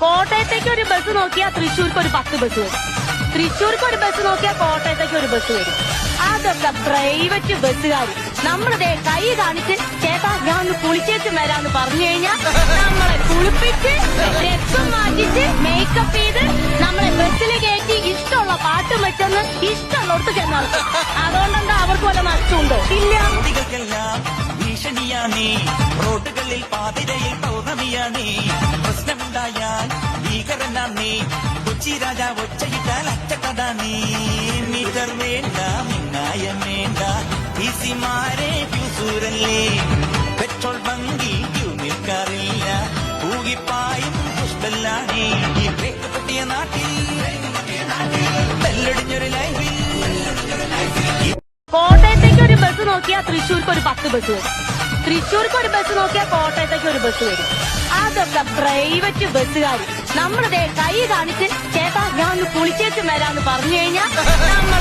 കോട്ടയത്തേക്ക് ഒരു ബസ് നോക്കിയാൽ തൃശ്ശൂർക്ക് ഒരു 10 ബസ് വരും. തൃശ്ശൂർക്ക് ഒരു ബസ് നോക്കിയാൽ കോട്ടയത്തേക്ക് ഒരു ബസ് വരും. അതൊക്കെ പ്രൈവറ്റ് ബസ്സുകാർ നമ്മളിതേ കൈ കാണിച്ച് ചേട്ടാ ഞാൻ ഒന്ന് കുളിച്ചേച്ച് വരാന്ന് പറഞ്ഞു കഴിഞ്ഞാൽ നമ്മളെ കുളിപ്പിച്ച് രക്തം മാറ്റിച്ച് മേക്കപ്പ് ചെയ്ത് നമ്മളെ ബസ്സിൽ കയറ്റി ഇഷ്ടമുള്ള പാട്ട് വെച്ചെന്ന് ഇഷ്ടമുള്ളടത്ത് ചെന്നാൽ അതുകൊണ്ടെന്താ അവർക്ക് വല്ല നഷ്ടമുണ്ടോ? ഇല്ല. ഭീഷണിയാണേ റോഡുകളിൽ പാതിരയിൽ പൗർണമിയാണേ പ്രശ്നമുണ്ടായാൽ ഭീകരനാണേ കൊച്ചി രാജാ ഒച്ചയിട്ടാൽ അച്ചക്കടാണേ മീറ്റർ വേണ്ട മിന്നായം വേണ്ട ഈസിമാരെ ഫ്യൂസൂരല്ലേ പെട്രോൾ ബങ്കിൽ ക്യൂ നിൽക്കാറില്ല പൂകിപ്പായും പുഷ്പല്ലാണേ ഈ ബ്രേക്ക് പൊട്ടിയ നാട്ടിൽ ബെല്ലടിഞ്ഞൊരു ലൈഫിൽ കോട്ടയത്തേക്ക് ഒരു ബസ് നോക്കിയാൽ തൃശ്ശൂർക്ക് ഒരു 10 ബസ് വരും. തൃശ്ശൂർക്ക് ഒരു ബസ് നോക്കിയാൽ കോട്ടയത്തേക്ക് ഒരു ബസ് വരും. അതൊക്കെ പ്രൈവറ്റ് ബസ്സുകാർ നമ്മളിതേ കൈ കാണിച്ച് ചേട്ടാ ഞാൻ ഒന്ന് കുളിച്ചേച്ച് വരാന്ന് പറഞ്ഞു കഴിഞ്ഞാൽ നമ്മളെ